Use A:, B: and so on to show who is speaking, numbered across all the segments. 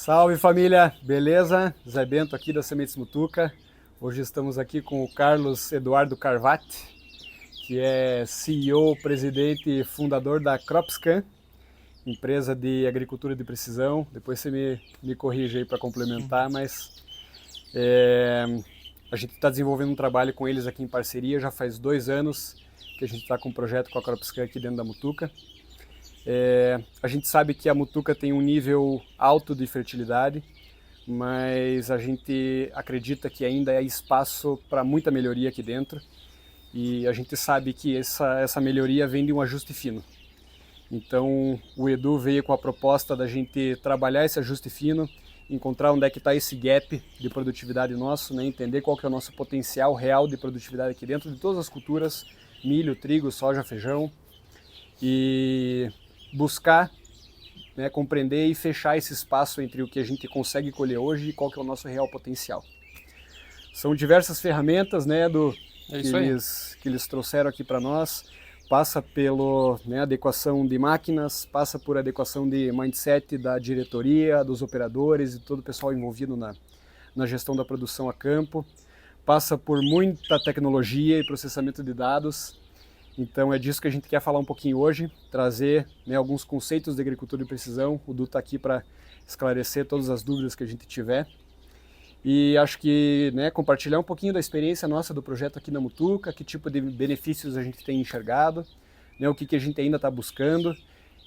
A: Salve família, beleza? Zé Bento aqui da Sementes Mutuca. Hoje estamos aqui com o Carlos Eduardo Carvati, que é CEO, presidente e fundador da Cropscan, empresa de agricultura de precisão. Depois você me corrige aí para complementar, mas a gente está desenvolvendo um trabalho com eles aqui em parceria. Já faz 2 anos que a gente está com um projeto com a Cropscan aqui dentro da Mutuca. A gente sabe que a Mutuca tem um nível alto de fertilidade, mas a gente acredita que ainda há espaço para muita melhoria aqui dentro, e a gente sabe que essa melhoria vem de um ajuste fino. Então o Edu veio com a proposta da gente trabalhar esse ajuste fino, encontrar onde é que está esse gap de produtividade nosso, né? Entender qual que é o nosso potencial real de produtividade aqui dentro de todas as culturas, milho, trigo, soja, feijão, e buscar, né, compreender e fechar esse espaço entre o que a gente consegue colher hoje e qual que é o nosso real potencial. São diversas ferramentas, né, que eles trouxeram aqui para nós. Passa pela, né, adequação de máquinas, passa por adequação de mindset da diretoria, dos operadores e todo o pessoal envolvido na gestão da produção a campo. Passa por muita tecnologia e processamento de dados. Então é disso que a gente quer falar um pouquinho hoje, trazer, né, alguns conceitos de agricultura de precisão. O Du está aqui para esclarecer todas as dúvidas que a gente tiver. E acho que, né, compartilhar um pouquinho da experiência nossa do projeto aqui na Mutuca, que tipo de benefícios a gente tem enxergado, né, o que a gente ainda está buscando.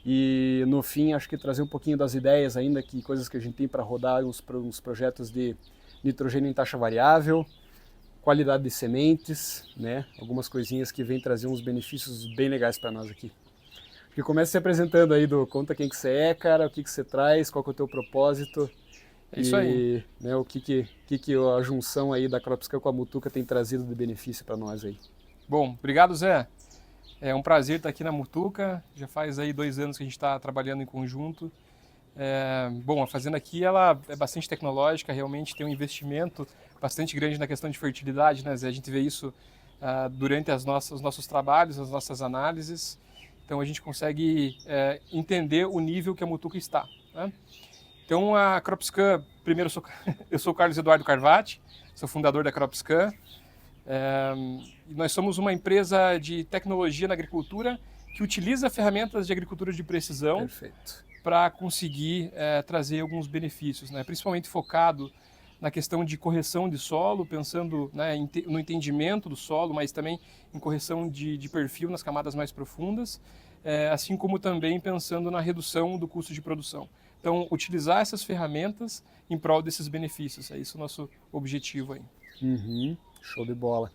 A: E no fim, acho que trazer um pouquinho das ideias ainda, coisas que a gente tem para rodar, uns projetos de nitrogênio em taxa variável, qualidade de sementes, né? Algumas coisinhas que vêm trazer uns benefícios bem legais para nós aqui. Que comece se apresentando aí, conta quem que você é, cara, o que você traz, qual que é o teu propósito.
B: É isso aí.
A: Né, o que a junção aí da Cropscan com a Mutuca tem trazido de benefício para nós aí.
B: Bom, obrigado, Zé. É um prazer estar aqui na Mutuca. Já faz aí 2 anos que a gente está trabalhando em conjunto. Bom, a fazenda aqui ela é bastante tecnológica, realmente tem um investimento bastante grande na questão de fertilidade, né, Zé? A gente vê isso durante os nossos trabalhos, as nossas análises. Então a gente consegue entender o nível que a Mutuca está, né? Então a Cropscan, primeiro eu sou o Carlos Eduardo Carvati, sou fundador da Cropscan. Nós somos uma empresa de tecnologia na agricultura que utiliza ferramentas de agricultura de precisão para conseguir trazer alguns benefícios, né? Principalmente focado na questão de correção de solo, pensando, né, no entendimento do solo, mas também em correção de perfil nas camadas mais profundas, assim como também pensando na redução do custo de produção. Então, utilizar essas ferramentas em prol desses benefícios, é isso o nosso objetivo aí.
A: Uhum, show de bola.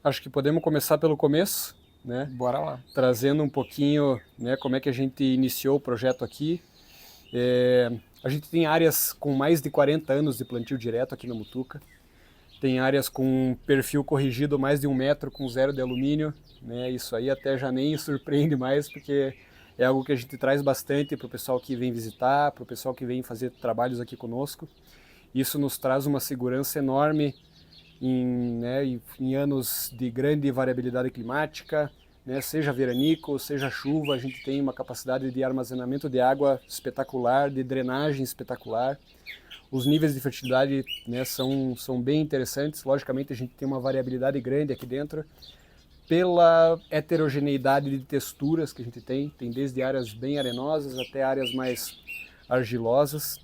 A: Acho que podemos começar pelo começo, né?
B: Bora lá.
A: Trazendo um pouquinho, né, como é que a gente iniciou o projeto aqui. A gente tem áreas com mais de 40 anos de plantio direto aqui na Mutuca. Tem áreas com perfil corrigido mais de 1 metro com 0 de alumínio, né? Isso aí até já nem surpreende mais, porque é algo que a gente traz bastante para o pessoal que vem visitar, para o pessoal que vem fazer trabalhos aqui conosco. Isso nos traz uma segurança enorme em anos de grande variabilidade climática, né? Seja veranico, seja chuva, a gente tem uma capacidade de armazenamento de água espetacular, de drenagem espetacular. Os níveis de fertilidade, né, são bem interessantes. Logicamente a gente tem uma variabilidade grande aqui dentro, pela heterogeneidade de texturas que a gente tem desde áreas bem arenosas até áreas mais argilosas.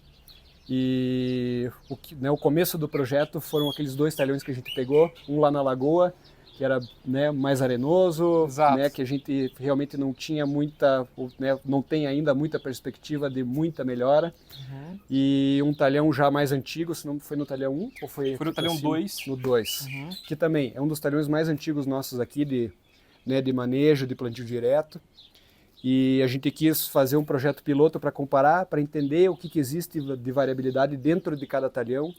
A: E o começo do projeto foram aqueles 2 talhões que a gente pegou, um lá na lagoa, que era, né, mais arenoso, né, que a gente realmente não tinha muita, né, não tem ainda muita perspectiva de muita melhora.
B: Uhum.
A: E um talhão já mais antigo, se não foi no talhão 1 ou foi
B: no talhão 2?
A: No 2,
B: uhum.
A: Que também é um dos talhões mais antigos nossos aqui de manejo, de plantio direto. E a gente quis fazer um projeto piloto para comparar, para entender o que existe de variabilidade dentro de cada talhão,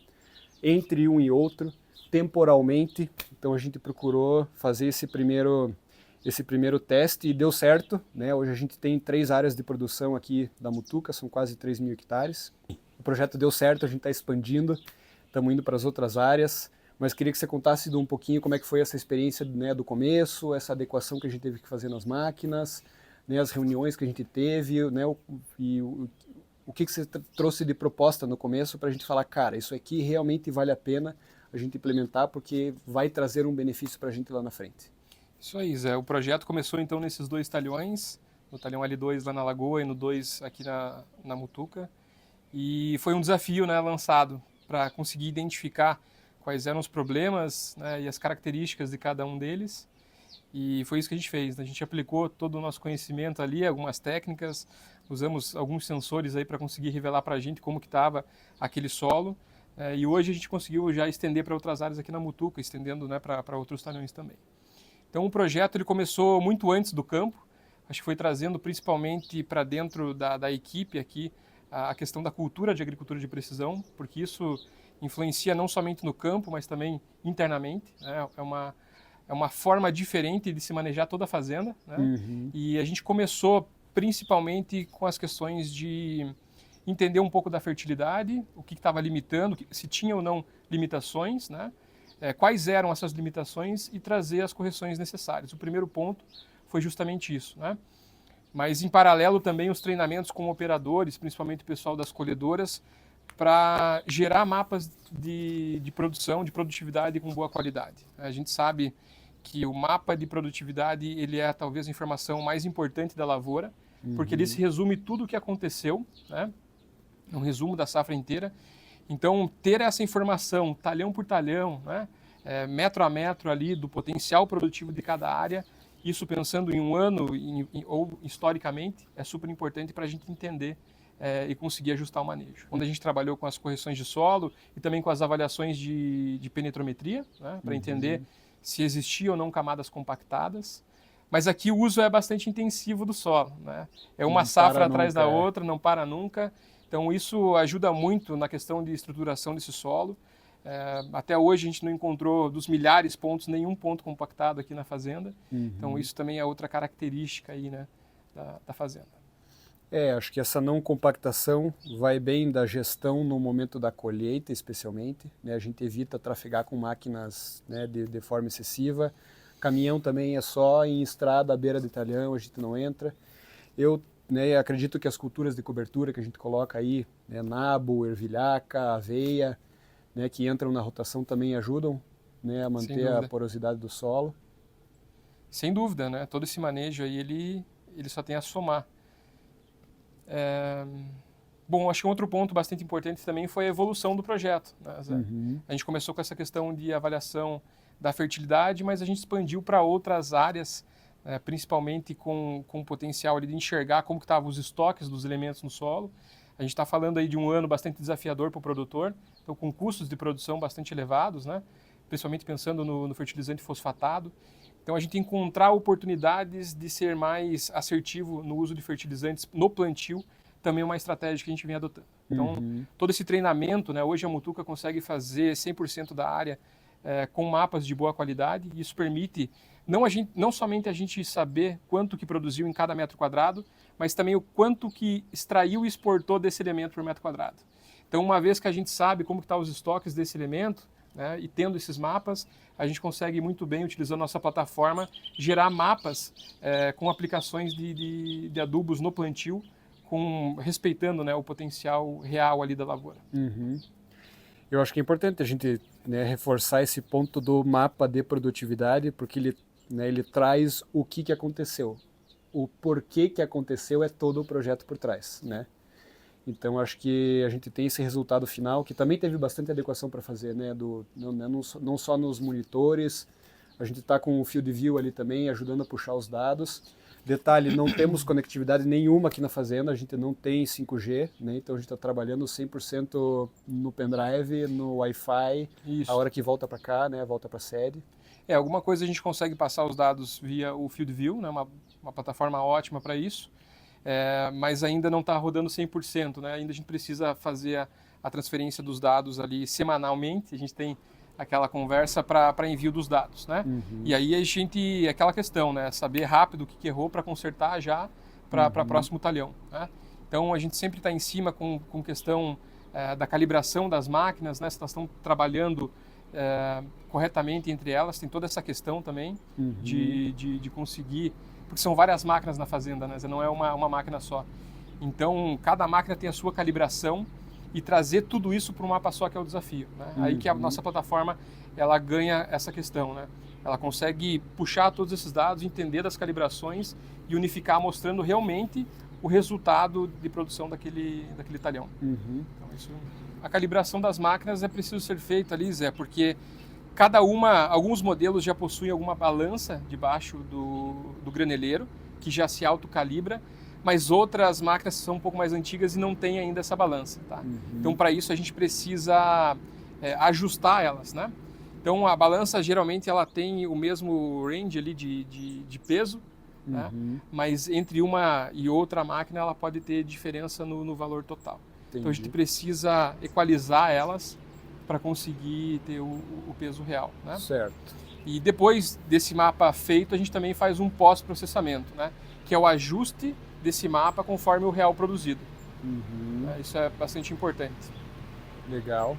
A: entre um e outro, temporalmente. Então a gente procurou fazer esse primeiro teste e deu certo, né? Hoje a gente tem 3 áreas de produção aqui da Mutuca, são quase 3.000 hectares. O projeto deu certo, a gente está expandindo, estamos indo para as outras áreas, mas queria que você contasse um pouquinho como é que foi essa experiência, né, do começo, essa adequação que a gente teve que fazer nas máquinas, né, as reuniões que a gente teve, né, o que você trouxe de proposta no começo para a gente falar, cara, isso aqui realmente vale a pena a gente implementar porque vai trazer um benefício para a gente lá na frente.
B: Isso aí, Zé. O projeto começou então nesses 2 talhões, no talhão L2 lá na Lagoa e no 2 aqui na Mutuca. E foi um desafio, né, lançado para conseguir identificar quais eram os problemas, né, e as características de cada um deles. E foi isso que a gente fez, né? A gente aplicou todo o nosso conhecimento ali, algumas técnicas, usamos alguns sensores aí para conseguir revelar para a gente como que estava aquele solo. E hoje a gente conseguiu já estender para outras áreas aqui na Mutuca, estendendo, né, para outros talhões também. Então o projeto ele começou muito antes do campo, acho que foi trazendo principalmente para dentro da equipe aqui a questão da cultura de agricultura de precisão, porque isso influencia não somente no campo, mas também internamente, né? É uma forma diferente de se manejar toda a fazenda, né? E a gente começou principalmente com as questões de entender um pouco da fertilidade, o que estava limitando, se tinha ou não limitações, né? Quais eram essas limitações e trazer as correções necessárias. O primeiro ponto foi justamente isso, né? Mas em paralelo também os treinamentos com operadores, principalmente o pessoal das colhedoras, para gerar mapas de produção, de produtividade com boa qualidade. A gente sabe que o mapa de produtividade ele é talvez a informação mais importante da lavoura, porque ele se resume tudo o que aconteceu, né? Um resumo da safra inteira. Então, ter essa informação, talhão por talhão, né? Metro a metro ali do potencial produtivo de cada área, isso pensando em um ano ou historicamente, é super importante para a gente entender e conseguir ajustar o manejo. Quando a gente trabalhou com as correções de solo e também com as avaliações de penetrometria, né, para entender se existiam ou não camadas compactadas. Mas aqui o uso é bastante intensivo do solo, né? É uma safra atrás da outra, não para nunca. Então isso ajuda muito na questão de estruturação desse solo. Até hoje a gente não encontrou dos milhares de pontos nenhum ponto compactado aqui na fazenda. Então isso também é outra característica aí, né, da fazenda.
A: Acho que essa não compactação vai bem da gestão no momento da colheita, especialmente, né? A gente evita trafegar com máquinas, né, de forma excessiva. Caminhão também é só em estrada, à beira de talhão, a gente não entra. Eu, né, acredito que as culturas de cobertura que a gente coloca aí, né, nabo, ervilhaca, aveia, né, que entram na rotação também ajudam, né, a manter a porosidade do solo.
B: Sem dúvida, né? Todo esse manejo aí ele só tem a somar. Bom, acho que um outro ponto bastante importante também foi a evolução do projeto, né, Zé? A gente começou com essa questão de avaliação da fertilidade, mas a gente expandiu para outras áreas, principalmente com o potencial ali de enxergar como que estavam os estoques dos elementos no solo. A gente está falando aí de um ano bastante desafiador para o produtor, então com custos de produção bastante elevados, né? Principalmente pensando no fertilizante fosfatado. Então a gente encontrar oportunidades de ser mais assertivo no uso de fertilizantes no plantio também é uma estratégia que a gente vem adotando. Então todo esse treinamento, né, hoje a Mutuca consegue fazer 100% da área com mapas de boa qualidade, e isso permite não somente a gente saber quanto que produziu em cada metro quadrado, mas também o quanto que extraiu e exportou desse elemento por metro quadrado. Então, uma vez que a gente sabe como estão os estoques desse elemento, né, e tendo esses mapas, a gente consegue muito bem, utilizando a nossa plataforma, gerar mapas com aplicações de adubos no plantio, respeitando, né, o potencial real ali da lavoura.
A: Eu acho que é importante a gente, né, reforçar esse ponto do mapa de produtividade, porque ele traz o que aconteceu. O porquê que aconteceu é todo o projeto por trás, né? Então acho que a gente tem esse resultado final, que também teve bastante adequação para fazer, né? Não só nos monitores, a gente está com o Field View ali também, ajudando a puxar os dados. Detalhe, não temos conectividade nenhuma aqui na fazenda, a gente não tem 5G, né? Então a gente está trabalhando 100% no pendrive, no Wi-Fi, a hora que volta para cá, né? Volta para a sede.
B: Alguma coisa a gente consegue passar os dados via o Field View, né? Uma plataforma ótima para isso, mas ainda não está rodando 100%, né? Ainda a gente precisa fazer a transferência dos dados ali semanalmente, a gente tem aquela conversa para envio dos dados, né? E aí aquela questão, né? Saber rápido o que errou para consertar já para próximo talhão, né? Então a gente sempre está em cima com questão da calibração das máquinas, né? Se elas estão trabalhando corretamente entre elas, tem toda essa questão também de conseguir, porque são várias máquinas na fazenda, né? Não é uma máquina só. Então, cada máquina tem a sua calibração e trazer tudo isso para um mapa só que é o desafio, né? Aí que a nossa plataforma ela ganha essa questão, né? Ela consegue puxar todos esses dados, entender das calibrações e unificar, mostrando realmente o resultado de produção daquele talhão. Então, a calibração das máquinas é preciso ser feita ali, Zé, porque alguns modelos já possuem alguma balança debaixo do graneleiro, que já se autocalibra, mas outras máquinas são um pouco mais antigas e não têm ainda essa balança, tá? Então, para isso, a gente precisa ajustar elas, né? Então, a balança, geralmente, ela tem o mesmo range ali de peso, né? Mas entre uma e outra máquina, ela pode ter diferença no valor total. Entendi. Então, a gente precisa equalizar elas para conseguir ter o peso real, né?
A: Certo.
B: E depois desse mapa feito, a gente também faz um pós-processamento, né? Que é o ajuste desse mapa conforme o real produzido. Isso é bastante importante.
A: Legal.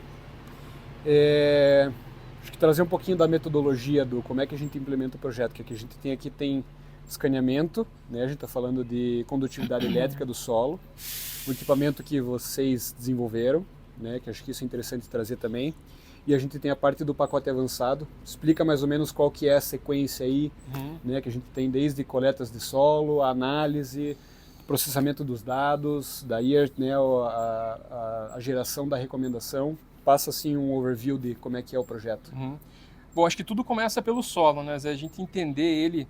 A: Acho que trazer um pouquinho da metodologia do como é que a gente implementa o projeto, que a gente tem escaneamento, né? A gente está falando de condutividade elétrica do solo, um equipamento que vocês desenvolveram, né? Que acho que isso é interessante trazer também. E a gente tem a parte do pacote avançado. Explica mais ou menos qual que é a sequência aí, né? Que a gente tem desde coletas de solo, análise, processamento dos dados, daí, né, a geração da recomendação. Passa assim um overview de como é que é o projeto.
B: Bom, acho que tudo começa pelo solo, né? A gente entender ele,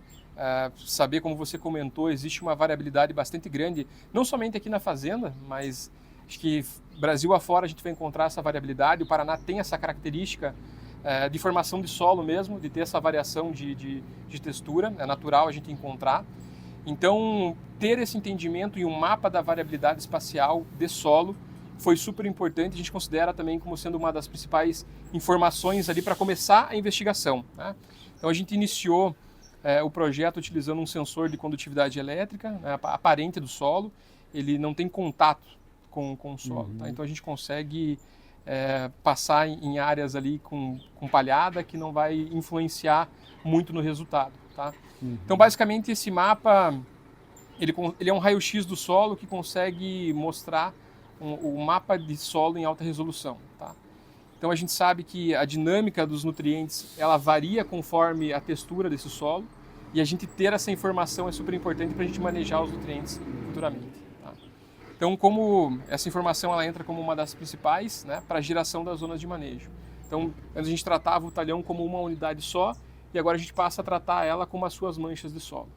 B: saber, como você comentou, existe uma variabilidade bastante grande, não somente aqui na fazenda, mas acho que Brasil afora a gente vai encontrar essa variabilidade. O Paraná tem essa característica de formação de solo mesmo, de ter essa variação de textura, é natural a gente encontrar. Então, ter esse entendimento e um mapa da variabilidade espacial de solo foi super importante, a gente considera também como sendo uma das principais informações ali para começar a investigação, né? Então a gente iniciou o projeto utilizando um sensor de condutividade elétrica, né, aparente do solo, ele não tem contato com o solo, tá? Então a gente consegue passar em áreas ali com palhada que não vai influenciar muito no resultado, tá? Então basicamente esse mapa ele é um raio-x do solo que consegue mostrar o mapa de solo em alta resolução, tá? Então a gente sabe que a dinâmica dos nutrientes ela varia conforme a textura desse solo e a gente ter essa informação é super importante para a gente manejar os nutrientes futuramente, tá? Então, como essa informação ela entra como uma das principais, né, para a geração das zonas de manejo. Então, antes a gente tratava o talhão como uma unidade só, e agora a gente passa a tratar ela como as suas manchas de solo.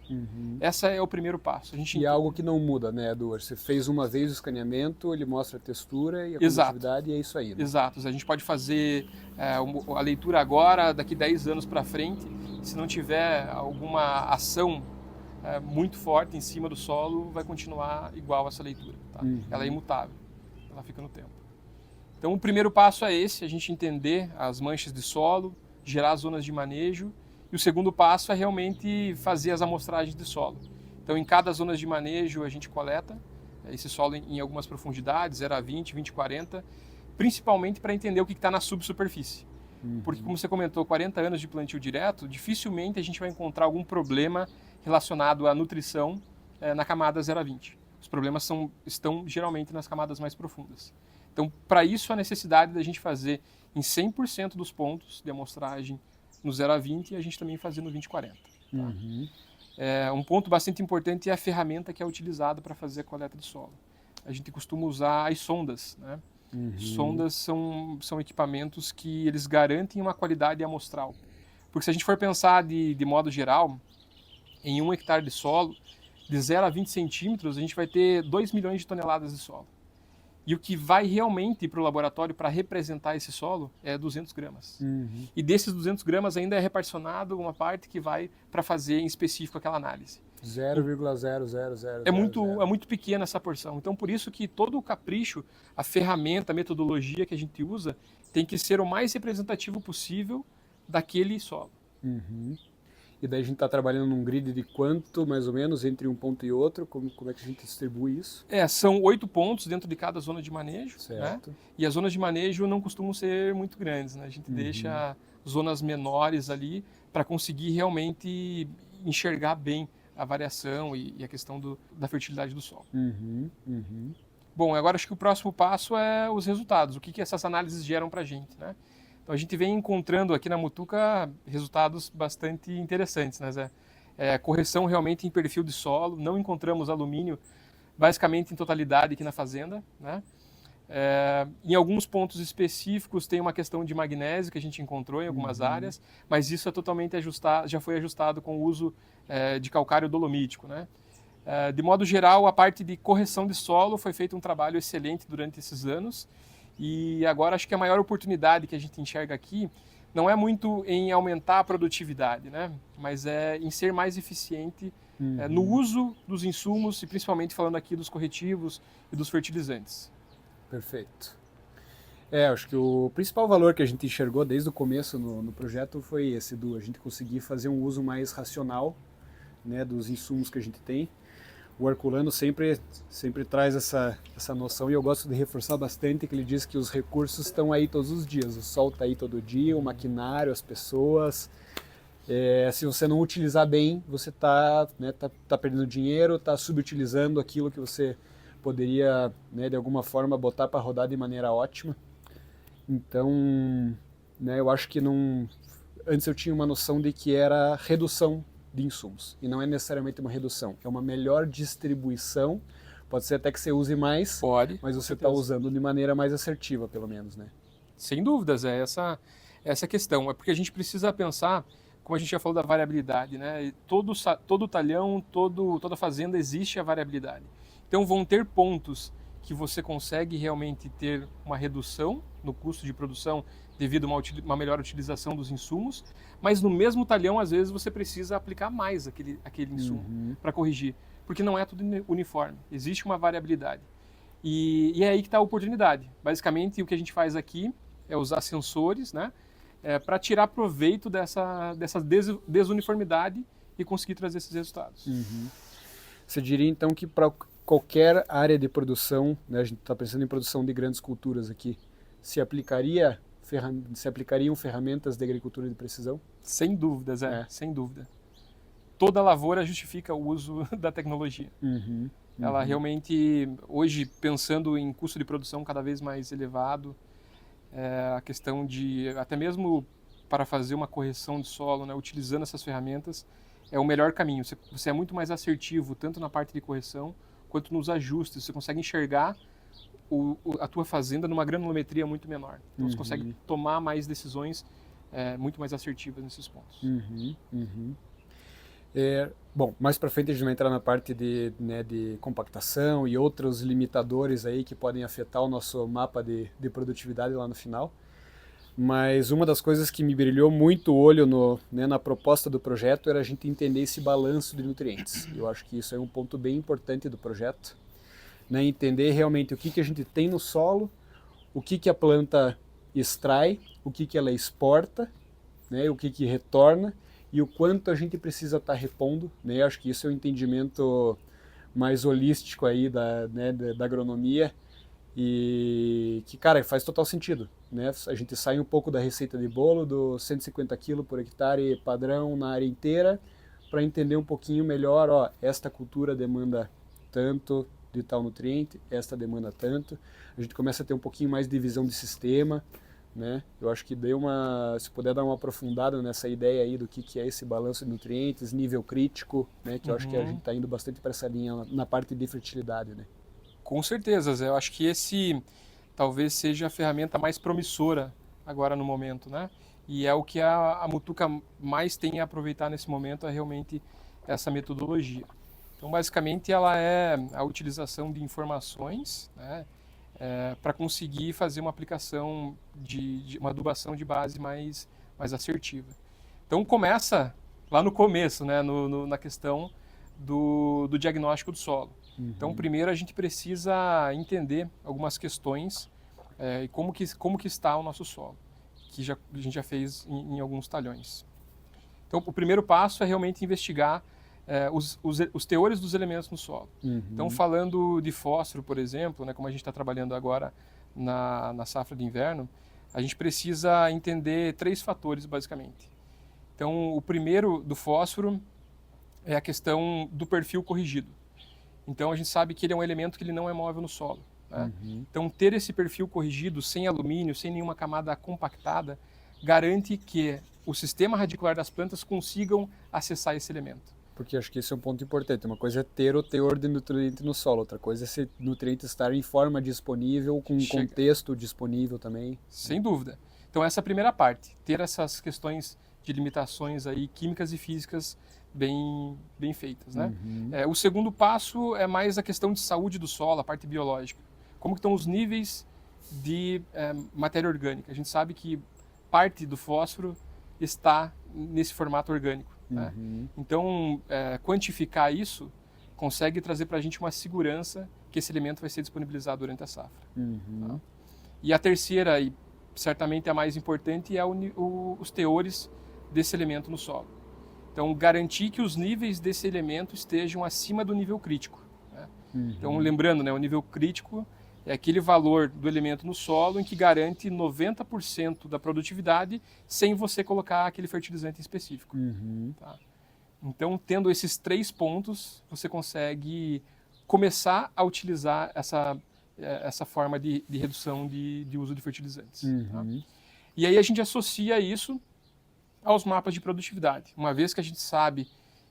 B: Essa é o primeiro passo.
A: E é algo que não muda, né, Eduardo? Você fez uma vez o escaneamento, ele mostra a textura e a condutividade, e é isso aí, né?
B: Exato. A gente pode fazer a leitura agora, daqui 10 anos para frente, se não tiver alguma ação muito forte em cima do solo, vai continuar igual essa leitura, tá? Ela é imutável, ela fica no tempo. Então o primeiro passo é esse, a gente entender as manchas de solo, gerar zonas de manejo. E o segundo passo é realmente fazer as amostragens de solo. Então, em cada zona de manejo, a gente coleta esse solo em algumas profundidades, 0 a 20, 20 a 40, principalmente para entender o que está na subsuperfície. Porque, como você comentou, 40 anos de plantio direto, dificilmente a gente vai encontrar algum problema relacionado à nutrição na camada 0 a 20. Os problemas estão geralmente nas camadas mais profundas. Então, para isso, a necessidade da gente fazer em 100% dos pontos de amostragem no 0 a 20 e a gente também fazer no 20 a 40. Tá? Um ponto bastante importante é a ferramenta que é utilizada para fazer a coleta de solo. A gente costuma usar as sondas, né? Sondas são equipamentos que eles garantem uma qualidade amostral. Porque se a gente for pensar de modo geral, em 1 hectare de solo, de 0 a 20 centímetros, a gente vai ter 2 milhões de toneladas de solo. E o que vai realmente para o laboratório para representar esse solo é 200 gramas. E desses 200 gramas ainda é reparticionado uma parte que vai para fazer em específico aquela análise.
A: 0,0000.
B: É muito pequena essa porção. Então, por isso que todo o capricho, a ferramenta, a metodologia que a gente usa, tem que ser o mais representativo possível daquele solo.
A: E daí a gente está trabalhando num grid de quanto, mais ou menos, entre um ponto e outro? Como é que a gente distribui isso?
B: São 8 pontos dentro de cada zona de manejo.
A: Certo.
B: Né? E as zonas de manejo não costumam ser muito grandes, né? A gente deixa zonas menores ali para conseguir realmente enxergar bem a variação e a questão da fertilidade do solo.
A: Uhum, uhum.
B: Bom, agora acho que o próximo passo é os resultados, o que essas análises geram para a gente, né? Então a gente vem encontrando aqui na Mutuca resultados bastante interessantes, né, Zé? Correção realmente em perfil de solo, não encontramos alumínio basicamente em totalidade aqui na fazenda, né? Em alguns pontos específicos tem uma questão de magnésio que a gente encontrou em algumas áreas, mas isso é totalmente ajustado, já foi ajustado com o uso de calcário dolomítico, né? De modo geral, a parte de correção de solo foi feito um trabalho excelente durante esses anos e agora acho que a maior oportunidade que a gente enxerga aqui não é muito em aumentar a produtividade, né? Mas é em ser mais eficiente no uso dos insumos e principalmente falando aqui dos corretivos e dos fertilizantes.
A: Perfeito. Acho que o principal valor que a gente enxergou desde o começo no projeto foi esse, do a gente conseguir fazer um uso mais racional, né, dos insumos que a gente tem. O Herculano sempre traz essa noção e eu gosto de reforçar bastante que ele diz que os recursos estão aí todos os dias. O sol está aí todo dia, o maquinário, as pessoas. Se você não utilizar bem, você está tá perdendo dinheiro, está subutilizando aquilo que você poderia, né, de alguma forma, botar para rodar de maneira ótima. Então, né, eu acho que antes eu tinha uma noção de que era redução de insumos, e não é necessariamente uma redução, é uma melhor distribuição. Pode ser até que você use mais, mas você está usando de maneira mais assertiva, pelo menos, né?
B: Sem dúvidas, essa a questão. É porque a gente precisa pensar, como a gente já falou da variabilidade, né? Todo talhão, toda fazenda existe a variabilidade. Então vão ter pontos que você consegue realmente ter uma redução no custo de produção devido a uma melhor utilização dos insumos, mas no mesmo talhão, às vezes, você precisa aplicar mais aquele insumo para corrigir, porque não é tudo uniforme, existe uma variabilidade. E é aí que está a oportunidade. Basicamente, o que a gente faz aqui é usar sensores, né, para tirar proveito dessa desuniformidade e conseguir trazer esses resultados.
A: Você diria, então, que para qualquer área de produção, né, a gente está pensando em produção de grandes culturas aqui, se aplicariam ferramentas de agricultura de precisão?
B: Sem dúvida, Zé, sem dúvida. Toda lavoura justifica o uso da tecnologia. Ela realmente, hoje, pensando em custo de produção cada vez mais elevado, a questão de, até mesmo para fazer uma correção de solo, né, utilizando essas ferramentas, é o melhor caminho. Você é muito mais assertivo, tanto na parte de correção, quanto nos ajustes. Você consegue enxergar a tua fazenda numa granulometria muito menor. Então você consegue tomar mais decisões muito mais assertivas nesses pontos.
A: Bom, mais para frente a gente vai entrar na parte de compactação e outros limitadores aí que podem afetar o nosso mapa de produtividade lá no final. Mas uma das coisas que me brilhou muito o olho na proposta do projeto era a gente entender esse balanço de nutrientes. Eu acho que isso é um ponto bem importante do projeto, né? Entender realmente o que a gente tem no solo, o que a planta extrai, o que ela exporta, né? O que retorna e o quanto a gente precisa estar repondo, né? Eu acho que isso é um entendimento mais holístico aí da agronomia e que, cara, faz total sentido, né? A gente sai um pouco da receita de bolo do 150 kg por hectare padrão na área inteira para entender um pouquinho melhor, esta cultura demanda tanto de tal nutriente, esta demanda tanto. A gente começa a ter um pouquinho mais de visão de sistema, né? Eu acho que se puder dar uma aprofundada nessa ideia aí do que é esse balanço de nutrientes, nível crítico, né? Que eu acho que a gente está indo bastante para essa linha na parte de fertilidade, né?
B: Com certeza, Zé. Eu acho que esse talvez seja a ferramenta mais promissora agora no momento, né? E é o que a Mutuca mais tem a aproveitar nesse momento, é realmente essa metodologia. Então, basicamente, ela é a utilização de informações, né, para conseguir fazer uma aplicação de uma adubação de base mais assertiva. Então, começa lá no começo, né, na questão do diagnóstico do solo. Então, primeiro a gente precisa entender algumas questões e como que está o nosso solo, que a gente já fez em alguns talhões. Então, o primeiro passo é realmente investigar os teores dos elementos no solo. Então, falando de fósforo, por exemplo, né, como a gente está trabalhando agora na safra de inverno, a gente precisa entender 3 fatores, basicamente. Então, o primeiro do fósforo é a questão do perfil corrigido. Então a gente sabe que ele é um elemento que ele não é móvel no solo, né? Então ter esse perfil corrigido sem alumínio, sem nenhuma camada compactada, garante que o sistema radicular das plantas consigam acessar esse elemento.
A: Porque acho que esse é um ponto importante. Uma coisa é ter o teor de nutriente no solo, outra coisa é esse nutriente estar em forma disponível, com contexto disponível também.
B: Sem dúvida. Então essa é a primeira parte, ter essas questões de limitações aí químicas e físicas bem feitas, né? O segundo passo é mais a questão de saúde do solo, a parte biológica. Como que estão os níveis de matéria orgânica? A gente sabe que parte do fósforo está nesse formato orgânico, né? Então, quantificar isso consegue trazer para a gente uma segurança que esse elemento vai ser disponibilizado durante a safra. Tá? E a terceira, e certamente a mais importante, é os teores desse elemento no solo. Então, garantir que os níveis desse elemento estejam acima do nível crítico, né? Então, lembrando, né, o nível crítico é aquele valor do elemento no solo em que garante 90% da produtividade sem você colocar aquele fertilizante específico. Tá? Então, tendo esses 3 pontos, você consegue começar a utilizar essa forma de redução de uso de fertilizantes. Tá? E aí a gente associa isso aos mapas de produtividade. Uma vez que a gente sabe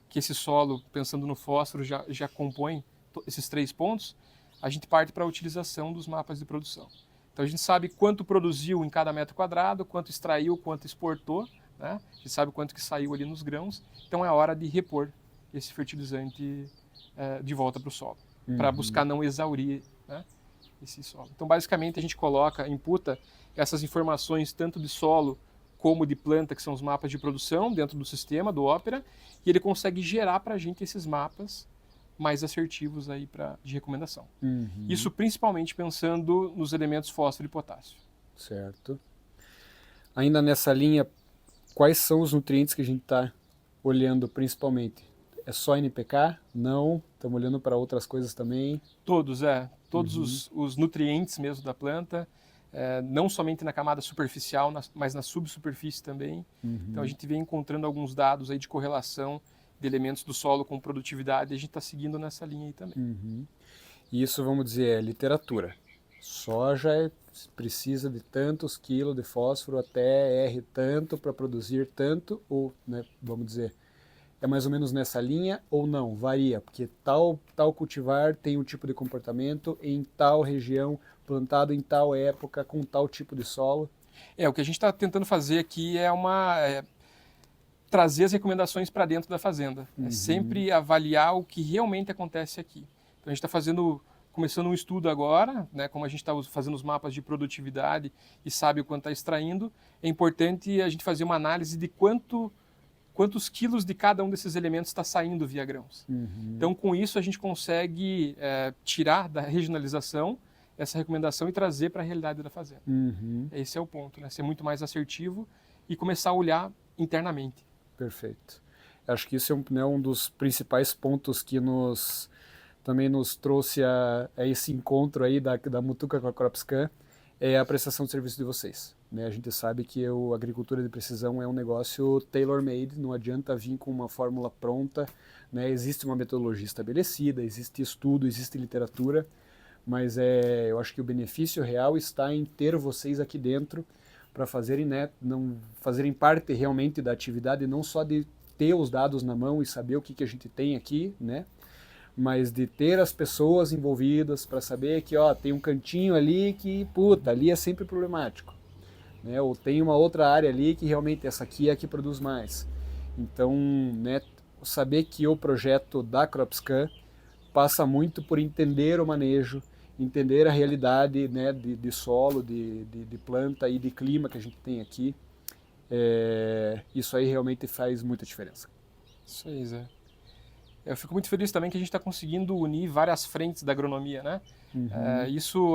B: que esse solo, pensando no fósforo, já compõe esses 3 pontos, a gente parte para a utilização dos mapas de produção. Então a gente sabe quanto produziu em cada metro quadrado, quanto extraiu, quanto exportou, né? A gente sabe quanto que saiu ali nos grãos. Então é a hora de repor esse fertilizante de volta para o solo, para buscar não exaurir, né, esse solo. Então basicamente a gente imputa essas informações tanto de solo como de planta, que são os mapas de produção dentro do sistema, do Opera, e ele consegue gerar para a gente esses mapas mais assertivos aí de recomendação. Isso principalmente pensando nos elementos fósforo e potássio.
A: Certo. Ainda nessa linha, quais são os nutrientes que a gente está olhando principalmente? É só NPK? Não? Estamos olhando para outras coisas também?
B: Todos os nutrientes mesmo da planta, não somente na camada superficial, mas na subsuperfície também. Então a gente vem encontrando alguns dados aí de correlação de elementos do solo com produtividade, e a gente está seguindo nessa linha aí também.
A: E isso, vamos dizer, é literatura. Soja precisa de tantos quilos de fósforo até R tanto para produzir tanto, ou, né, vamos dizer, é mais ou menos nessa linha ou não? Varia, porque tal cultivar tem um tipo de comportamento em tal região, plantado em tal época, com tal tipo de solo.
B: O que a gente está tentando fazer aqui é trazer as recomendações para dentro da fazenda. É sempre avaliar o que realmente acontece aqui. Então a gente está começando um estudo agora, né, como a gente está fazendo os mapas de produtividade e sabe o quanto está extraindo, é importante a gente fazer uma análise de quantos quilos de cada um desses elementos está saindo via grãos. Então com isso a gente consegue tirar da regionalização essa recomendação e trazer para a realidade da fazenda. Esse é o ponto, né? Ser muito mais assertivo e começar a olhar internamente.
A: Perfeito. Acho que isso é um dos principais pontos que também nos trouxe a esse encontro aí da Mutuca com a CropScan, é a prestação de serviço de vocês. Né? A gente sabe que a agricultura de precisão é um negócio tailor-made, não adianta vir com uma fórmula pronta, né? Existe uma metodologia estabelecida, existe estudo, existe literatura, mas eu acho que o benefício real está em ter vocês aqui dentro para fazerem, né, fazerem parte realmente da atividade, não só de ter os dados na mão e saber o que a gente tem aqui, né, mas de ter as pessoas envolvidas para saber que tem um cantinho ali que, ali é sempre problemático, né, ou tem uma outra área ali que realmente essa aqui é a que produz mais. Então, né, saber que o projeto da CropScan passa muito por entender o manejo, entender a realidade, né, de solo, de planta e de clima que a gente tem aqui. Isso aí realmente faz muita diferença.
B: Isso aí, Zé. Eu fico muito feliz também que a gente está conseguindo unir várias frentes da agronomia, né?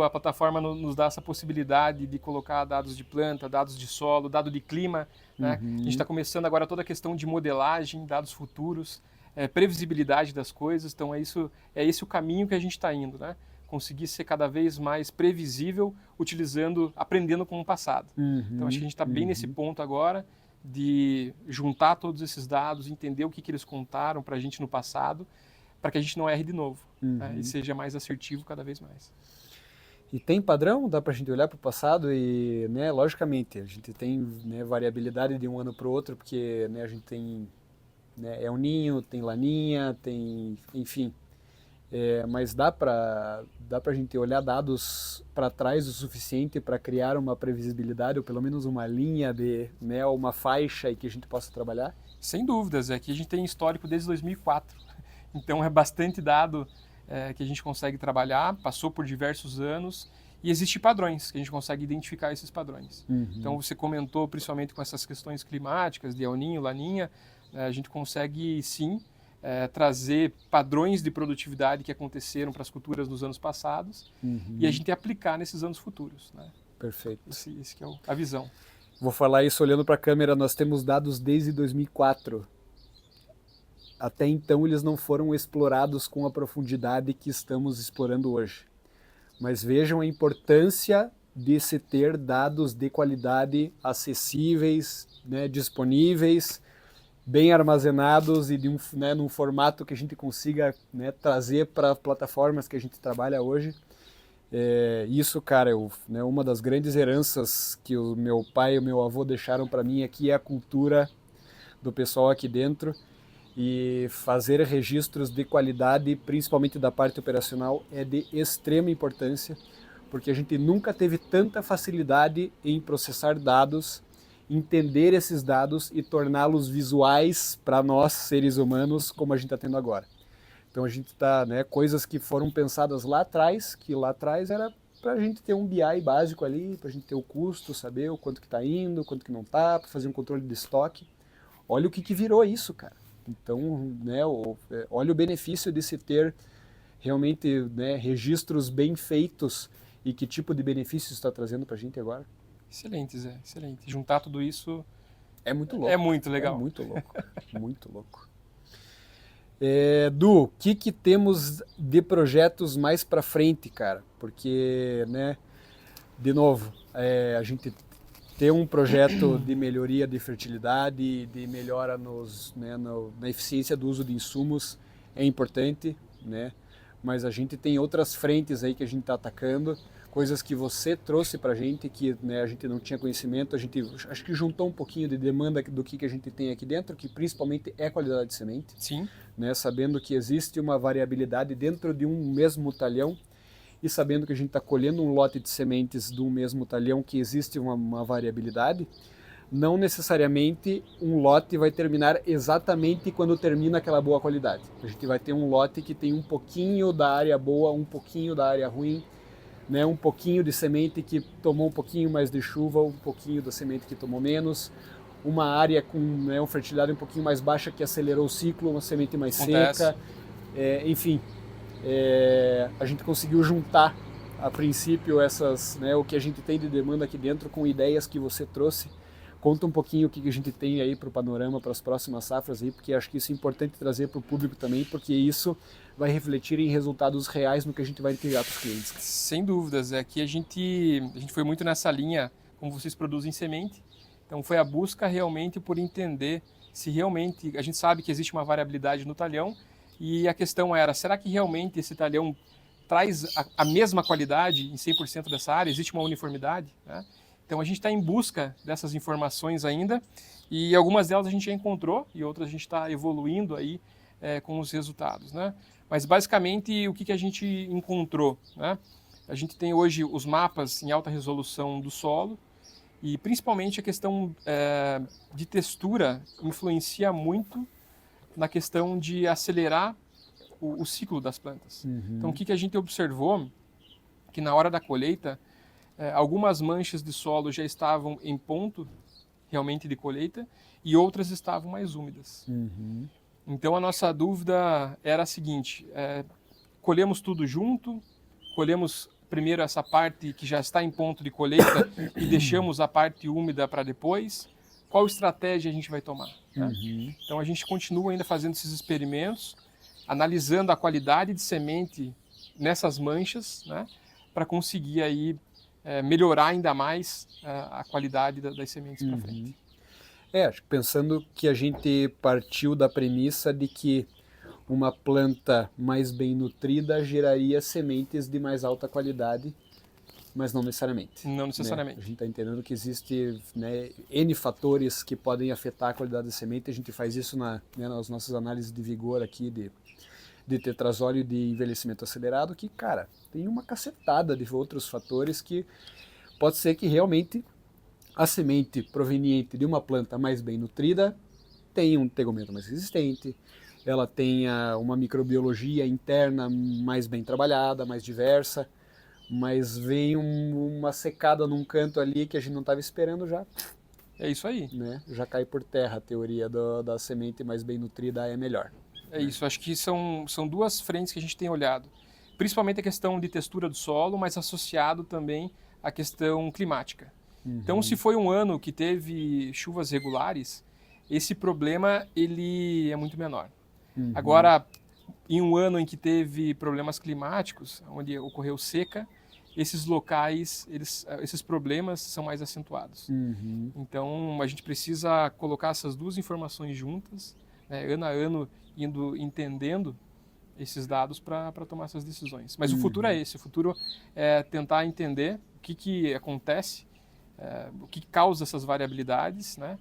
B: A plataforma nos dá essa possibilidade de colocar dados de planta, dados de solo, dado de clima, né? A gente está começando agora toda a questão de modelagem, dados futuros, previsibilidade das coisas. Então é esse o caminho que a gente está indo, né? Conseguir ser cada vez mais previsível, aprendendo com o passado. Então acho que a gente está bem nesse ponto agora, de juntar todos esses dados, entender o que eles contaram para a gente no passado, para que a gente não erre de novo, né? E seja mais assertivo cada vez mais.
A: E tem padrão? Dá para a gente olhar para o passado e, né, logicamente, a gente tem, né, variabilidade de um ano para o outro, porque, né, a gente tem, né, El Ninho, tem Laninha, tem, enfim. Mas dá para a gente olhar dados para trás o suficiente para criar uma previsibilidade, ou pelo menos uma linha de, né, uma faixa e que a gente possa trabalhar?
B: Sem dúvidas, que a gente tem histórico desde 2004, então é bastante dado que a gente consegue trabalhar, passou por diversos anos e existem padrões, que a gente consegue identificar esses padrões. Então você comentou principalmente com essas questões climáticas, de El Ninho, Laninha, a gente consegue sim trazer padrões de produtividade que aconteceram para as culturas nos anos passados e a gente aplicar nesses anos futuros, né?
A: Perfeito.
B: Esse que é a visão.
A: Vou falar isso olhando para a câmera, nós temos dados desde 2004. Até então eles não foram explorados com a profundidade que estamos explorando hoje. Mas vejam a importância de se ter dados de qualidade acessíveis, né, disponíveis, bem armazenados e né, num formato que a gente consiga, né, trazer para plataformas que a gente trabalha hoje. Isso, cara, né, uma das grandes heranças que o meu pai e o meu avô deixaram para mim aqui é a cultura do pessoal aqui dentro, e fazer registros de qualidade, principalmente da parte operacional, é de extrema importância, porque a gente nunca teve tanta facilidade em processar dados, entender esses dados e torná-los visuais para nós, seres humanos, como a gente está tendo agora. Então a gente está, né, coisas que foram pensadas lá atrás, que lá atrás era para a gente ter um BI básico ali, para a gente ter o custo, saber o quanto que está indo, quanto que não está, para fazer um controle de estoque. Olha o que virou isso, cara. Então, né, olha o benefício de se ter realmente, né, registros bem feitos e que tipo de benefício está trazendo para a gente agora.
B: Excelente, Zé, excelente. Juntar tudo isso
A: é muito louco.
B: É muito legal.
A: É muito louco, muito louco. Du, o que temos de projetos mais para frente, cara? Porque, né, de novo, a gente ter um projeto de melhoria de fertilidade, de melhora né, na eficiência do uso de insumos é importante, né? Mas a gente tem outras frentes aí que a gente está atacando, coisas que você trouxe para a gente, que, né, a gente não tinha conhecimento, a gente acho que juntou um pouquinho de demanda do que a gente tem aqui dentro, que principalmente é qualidade de semente.
B: Sim.
A: Né, sabendo que existe uma variabilidade dentro de um mesmo talhão, e sabendo que a gente está colhendo um lote de sementes do mesmo talhão que existe uma variabilidade, não necessariamente um lote vai terminar exatamente quando termina aquela boa qualidade. A gente vai ter um lote que tem um pouquinho da área boa, um pouquinho da área ruim, né, um pouquinho de semente que tomou um pouquinho mais de chuva, um pouquinho da semente que tomou menos, uma área com, né, uma fertilidade um pouquinho mais baixa que acelerou o ciclo, uma semente mais seca, enfim. A gente conseguiu juntar, a princípio, essas, né, o que a gente tem de demanda aqui dentro com ideias que você trouxe. Conta um pouquinho o que a gente tem aí para o panorama, para as próximas safras aí, porque acho que isso é importante trazer para o público também, porque isso vai refletir em resultados reais no que a gente vai entregar para os clientes.
B: Sem dúvidas, que a gente foi muito nessa linha, como vocês produzem semente, então foi a busca realmente por entender se realmente, a gente sabe que existe uma variabilidade no talhão, e a questão era, será que realmente esse talhão traz a mesma qualidade em 100% dessa área? Existe uma uniformidade, né? Então a gente está em busca dessas informações ainda, e algumas delas a gente já encontrou e outras a gente está evoluindo aí com os resultados, né? Mas basicamente o que a gente encontrou, né? A gente tem hoje os mapas em alta resolução do solo, e principalmente a questão de textura influencia muito na questão de acelerar o ciclo das plantas. Então o que a gente observou, que na hora da colheita, algumas manchas de solo já estavam em ponto realmente de colheita e outras estavam mais úmidas. Então a nossa dúvida era a seguinte, colhemos tudo junto, colhemos primeiro essa parte que já está em ponto de colheita e deixamos a parte úmida para depois. Qual estratégia a gente vai tomar? Né? Então a gente continua ainda fazendo esses experimentos, analisando a qualidade de semente nessas manchas, né, para conseguir aí melhorar ainda mais a qualidade das sementes para frente.
A: Acho que pensando que a gente partiu da premissa de que uma planta mais bem nutrida geraria sementes de mais alta qualidade, mas não necessariamente.
B: Não
A: Né? A
B: necessariamente.
A: gente está entendendo que existe, né, N fatores que podem afetar a qualidade da semente. A gente faz isso né, nas nossas análises de vigor aqui de tetrazóleo e de envelhecimento acelerado, que, cara, tem uma cacetada de outros fatores que pode ser que realmente a semente proveniente de uma planta mais bem nutrida tenha um tegumento mais resistente, ela tenha uma microbiologia interna mais bem trabalhada, mais diversa, mas vem uma secada num canto ali que a gente não estava esperando já.
B: É isso aí.
A: Né? Já cai por terra a teoria da semente mais bem nutrida é melhor.
B: É isso, acho que são duas frentes que a gente tem olhado. Principalmente a questão de textura do solo, mas associado também à questão climática. Então, se foi um ano que teve chuvas regulares, esse problema ele é muito menor. Agora, em um ano em que teve problemas climáticos, onde ocorreu seca, esses locais, esses problemas são mais acentuados. Então, a gente precisa colocar essas duas informações juntas, né, ano a ano, indo entendendo esses dados para tomar essas decisões. Mas o futuro é esse, o futuro é tentar entender o que acontece, o que causa essas variabilidades, né,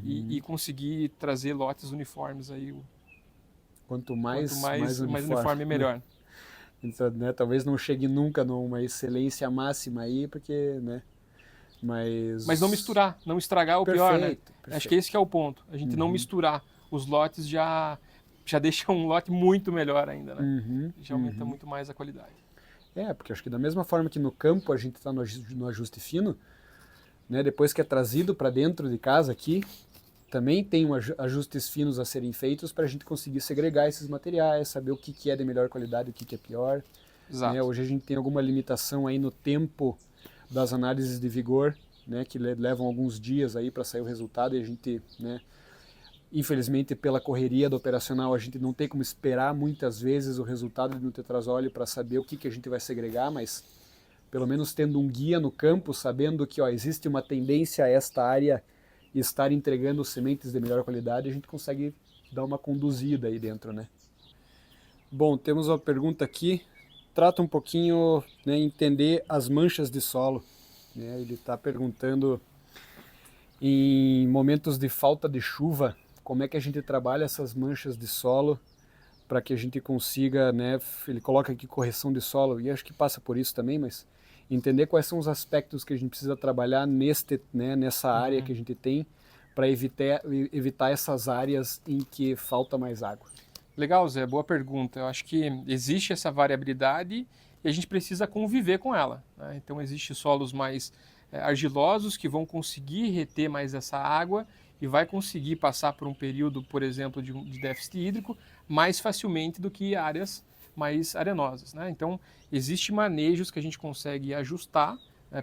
B: e conseguir trazer lotes uniformes aí.
A: Quanto mais
B: uniforme melhor.
A: Né? Então, né, talvez não chegue nunca numa excelência máxima aí, porque, né,
B: mas não misturar, não estragar o pior, né? Acho que esse que é o ponto. A gente não misturar os lotes já deixa um lote muito melhor ainda, né? Já aumenta muito mais a qualidade.
A: Porque acho que da mesma forma que no campo a gente está no ajuste fino, né, depois que é trazido para dentro de casa aqui, também tem ajustes finos a serem feitos para a gente conseguir segregar esses materiais, saber o que é de melhor qualidade, o que é pior.
B: Exato.
A: Né? Hoje a gente tem alguma limitação aí no tempo das análises de vigor, né, que levam alguns dias aí para sair o resultado, e a gente, né, infelizmente pela correria do operacional, a gente não tem como esperar muitas vezes o resultado do tetrazóleo para saber o que a gente vai segregar, mas pelo menos tendo um guia no campo, sabendo que existe uma tendência a esta área estar entregando sementes de melhor qualidade, a gente consegue dar uma conduzida aí dentro, né? Bom, temos uma pergunta aqui, trata um pouquinho, né, entender as manchas de solo. Né? Ele está perguntando, em momentos de falta de chuva, como é que a gente trabalha essas manchas de solo para que a gente consiga, né, ele coloca aqui correção de solo, e acho que passa por isso também, mas entender quais são os aspectos que a gente precisa trabalhar nessa área que a gente tem para evitar essas áreas em que falta mais água.
B: Legal, Zé, boa pergunta. Eu acho que existe essa variabilidade e a gente precisa conviver com ela, né? Então, existem solos mais argilosos que vão conseguir reter mais essa água e vai conseguir passar por um período, por exemplo, de déficit hídrico mais facilmente do que áreas mais arenosas, né? Então, existem manejos que a gente consegue ajustar,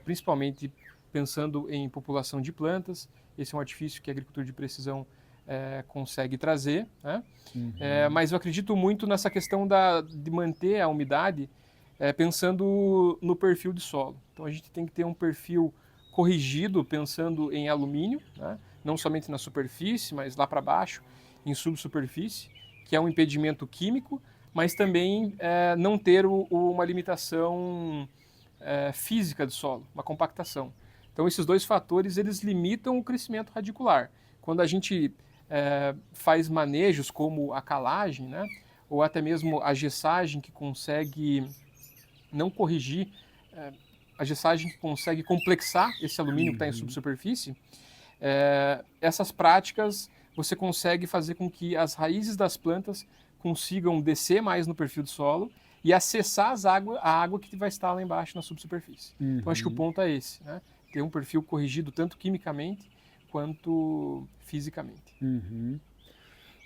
B: principalmente pensando em população de plantas. Esse é um artifício que a agricultura de precisão consegue trazer, né? Mas eu acredito muito nessa questão de manter a umidade pensando no perfil de solo. Então, a gente tem que ter um perfil corrigido pensando em alumínio, né? Não somente na superfície, mas lá para baixo, em subsuperfície, que é um impedimento químico, mas também não ter uma limitação física do solo, uma compactação. Então, esses dois fatores, eles limitam o crescimento radicular. Quando a gente faz manejos como a calagem, né, ou até mesmo a gessagem que consegue não corrigir, a gessagem que consegue complexar esse alumínio que está em subsuperfície, essas práticas você consegue fazer com que as raízes das plantas consigam descer mais no perfil do solo e acessar a água que vai estar lá embaixo na subsuperfície. Então, acho que o ponto é esse, né? Ter um perfil corrigido tanto quimicamente quanto fisicamente.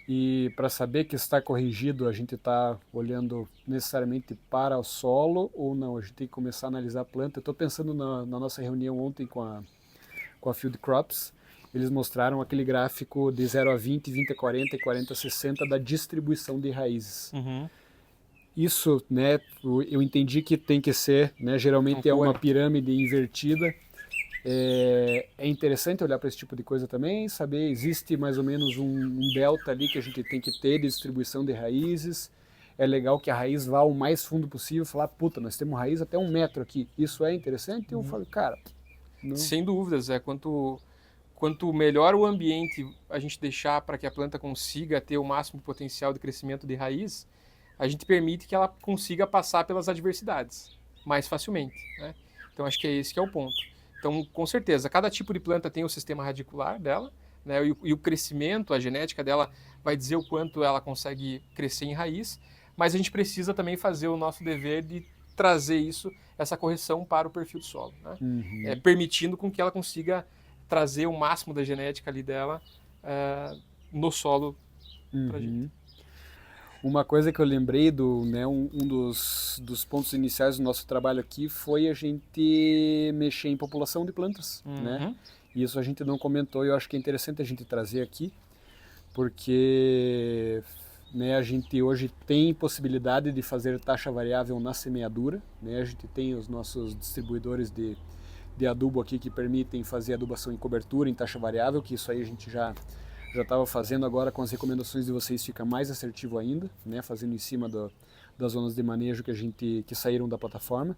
A: E para saber que está corrigido, a gente está olhando necessariamente para o solo ou não? A gente tem que começar a analisar a planta. Eu estou pensando na nossa reunião ontem com a Field Crops. Eles mostraram aquele gráfico de 0 a 20, 20 a 40 e 40 a 60 da distribuição de raízes. Isso, né, eu entendi que tem que ser, né, geralmente é uma pirâmide invertida, É interessante olhar para esse tipo de coisa também, saber existe mais ou menos um delta ali que a gente tem que ter de distribuição de raízes. É legal que a raiz vá o mais fundo possível, falar, puta, nós temos raiz até 1 metro aqui. Isso é interessante? Eu falo, cara, não.
B: Sem dúvidas, quanto melhor o ambiente a gente deixar para que a planta consiga ter o máximo potencial de crescimento de raiz, a gente permite que ela consiga passar pelas adversidades mais facilmente, né? Então acho que é esse que é o ponto. Então, com certeza, cada tipo de planta tem o sistema radicular dela, né? E o crescimento, a genética dela vai dizer o quanto ela consegue crescer em raiz, mas a gente precisa também fazer o nosso dever de trazer isso, essa correção para o perfil do solo, né? Permitindo com que ela consiga trazer o máximo da genética ali dela no solo para a gente.
A: Uma coisa que eu lembrei um dos pontos iniciais do nosso trabalho aqui foi a gente mexer em população de plantas, né? E isso a gente não comentou e eu acho que é interessante a gente trazer aqui, porque né, a gente hoje tem possibilidade de fazer taxa variável na semeadura, né? A gente tem os nossos distribuidores de adubo aqui que permitem fazer adubação em cobertura em taxa variável, que isso aí a gente já estava fazendo. Agora com as recomendações de vocês fica mais assertivo ainda, né? Fazendo em cima das zonas de manejo que saíram da plataforma.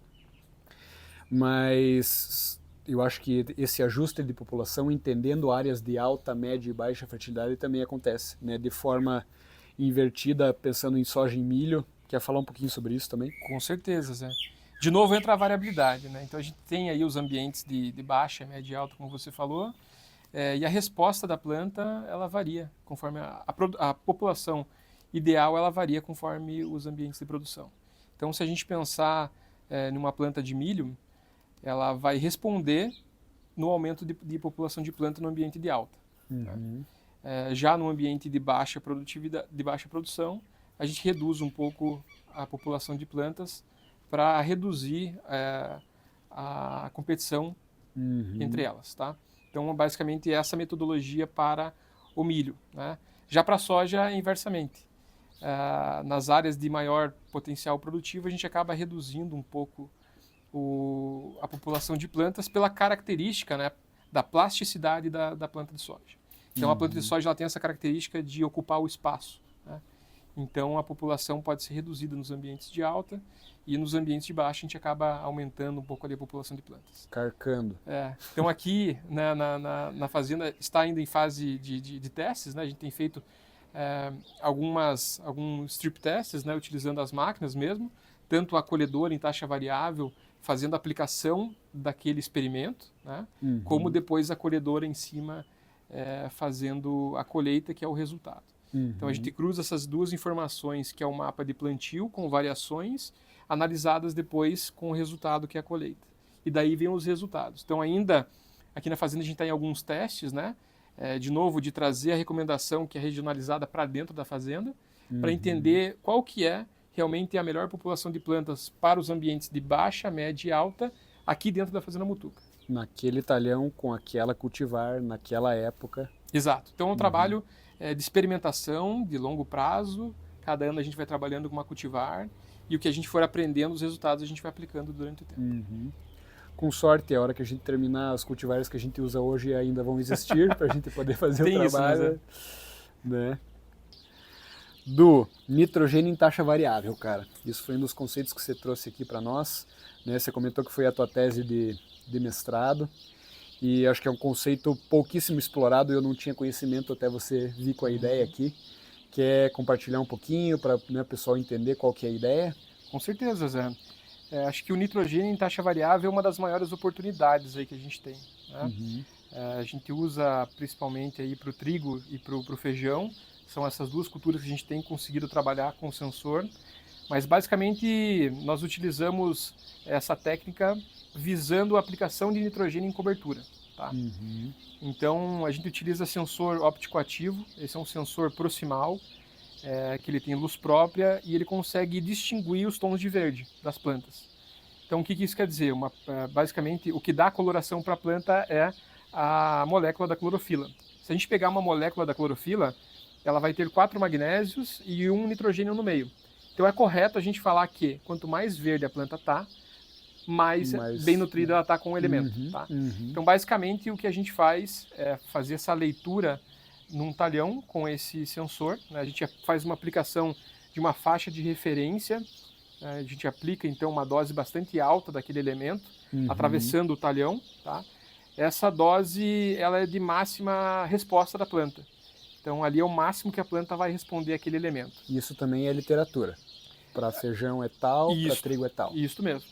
A: Mas eu acho que esse ajuste de população, entendendo áreas de alta, média e baixa fertilidade, também acontece, né? De forma invertida, pensando em soja e milho. Quer falar um pouquinho sobre isso também?
B: Com certeza, Zé. De novo entra a variabilidade, né? Então a gente tem aí os ambientes de baixa, média e alta, como você falou, e a resposta da planta ela varia conforme a população ideal, ela varia conforme os ambientes de produção. Então se a gente pensar numa planta de milho, ela vai responder no aumento de população de planta no ambiente de alta. Né? Já no ambiente de baixa produtividade, de baixa produção, a gente reduz um pouco a população de plantas para reduzir a competição entre elas, tá? Então, basicamente, essa metodologia para o milho, né? Já para a soja, inversamente. Nas áreas de maior potencial produtivo, a gente acaba reduzindo um pouco a população de plantas pela característica, né, da plasticidade da planta de soja. Então, a planta de soja ela tem essa característica de ocupar o espaço, né? Então, a população pode ser reduzida nos ambientes de alta e nos ambientes de baixa a gente acaba aumentando um pouco ali a população de plantas.
A: Carcando.
B: Então, aqui na fazenda está ainda em fase de testes, né? A gente tem feito alguns strip tests, né? Utilizando as máquinas mesmo, tanto a colhedora em taxa variável, fazendo a aplicação daquele experimento, né? Como depois a colhedora em cima fazendo a colheita, que é o resultado. Então a gente cruza essas duas informações, que é o mapa de plantio com variações, analisadas depois com o resultado, que é a colheita. E daí vem os resultados. Então ainda aqui na fazenda a gente está em alguns testes, né? De novo, de trazer a recomendação que é regionalizada para dentro da fazenda, para entender qual que é realmente a melhor população de plantas para os ambientes de baixa, média e alta aqui dentro da Fazenda Mutuca.
A: Naquele talhão, com aquela cultivar, naquela época.
B: Exato. Então é um trabalho de experimentação de longo prazo. Cada ano a gente vai trabalhando com uma cultivar e o que a gente for aprendendo, os resultados a gente vai aplicando durante o tempo.
A: Com sorte, a hora que a gente terminar, as cultivares que a gente usa hoje ainda vão existir para a gente poder fazer o trabalho. Isso, né? Do nitrogênio em taxa variável, cara. Isso foi um dos conceitos que você trouxe aqui para nós, né? Você comentou que foi a tua tese de mestrado e acho que é um conceito pouquíssimo explorado e eu não tinha conhecimento até você vir com a ideia aqui. Quer compartilhar um pouquinho para o pessoal entender qual que é a ideia?
B: Com certeza, Zé. Acho que o nitrogênio em taxa variável é uma das maiores oportunidades aí que a gente tem, né? A gente usa principalmente aí para o trigo e para o feijão. São essas duas culturas que a gente tem conseguido trabalhar com o sensor, mas basicamente nós utilizamos essa técnica visando a aplicação de nitrogênio em cobertura, tá? Então a gente utiliza sensor óptico ativo. Esse é um sensor proximal, que ele tem luz própria e ele consegue distinguir os tons de verde das plantas. Então o que isso quer dizer? Basicamente o que dá coloração para a planta é a molécula da clorofila. Se a gente pegar uma molécula da clorofila, ela vai ter 4 magnésios e 1 nitrogênio no meio. Então é correto a gente falar que quanto mais verde a planta está, mais bem nutrida ela está com o elemento. Tá? Então, basicamente, o que a gente faz é fazer essa leitura num talhão com esse sensor. Né? A gente faz uma aplicação de uma faixa de referência. A gente aplica, então, uma dose bastante alta daquele elemento, atravessando o talhão. Tá? Essa dose ela é de máxima resposta da planta. Então, ali é o máximo que a planta vai responder àquele elemento.
A: Isso também é literatura. Para feijão é tal, para trigo é tal.
B: Isso mesmo.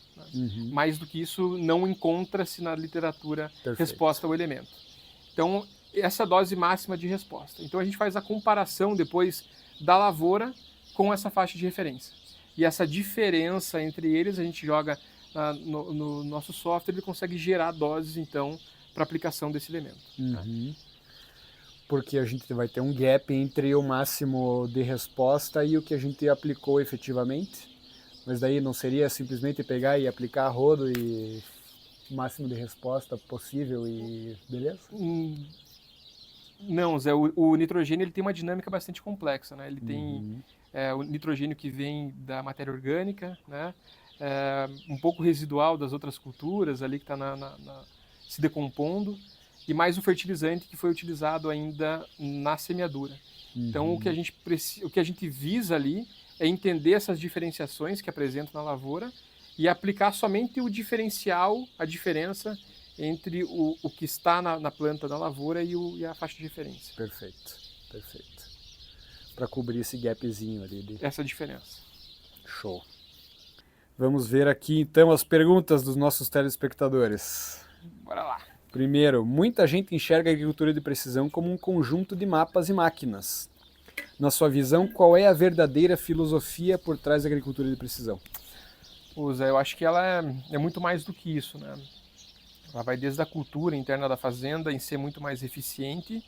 B: Mais do que isso, não encontra-se na literatura resposta ao elemento. Então, essa dose máxima de resposta. Então, a gente faz a comparação depois da lavoura com essa faixa de referência. E essa diferença entre eles, a gente joga no nosso software, ele consegue gerar doses, então, para aplicação desse elemento. Né?
A: Porque a gente vai ter um gap entre o máximo de resposta e o que a gente aplicou efetivamente. Mas daí não seria simplesmente pegar e aplicar a rodo e o máximo de resposta possível e beleza?
B: Não, Zé, o nitrogênio ele tem uma dinâmica bastante complexa. Né? Ele tem o nitrogênio que vem da matéria orgânica, né? Um pouco residual das outras culturas ali que está se decompondo, e mais o fertilizante que foi utilizado ainda na semeadura. Então, o que a gente visa ali é entender essas diferenciações que apresentam na lavoura e aplicar somente o diferencial, a diferença entre o que está na planta da lavoura e a faixa de referência.
A: Perfeito, perfeito. Para cobrir esse gapzinho ali.
B: Essa diferença.
A: Show. Vamos ver aqui então as perguntas dos nossos telespectadores.
B: Bora lá.
A: Primeiro, muita gente enxerga a agricultura de precisão como um conjunto de mapas e máquinas. Na sua visão, qual é a verdadeira filosofia por trás da agricultura de precisão?
B: Zé, eu acho que ela é muito mais do que isso, né? Ela vai desde a cultura interna da fazenda em ser muito mais eficiente,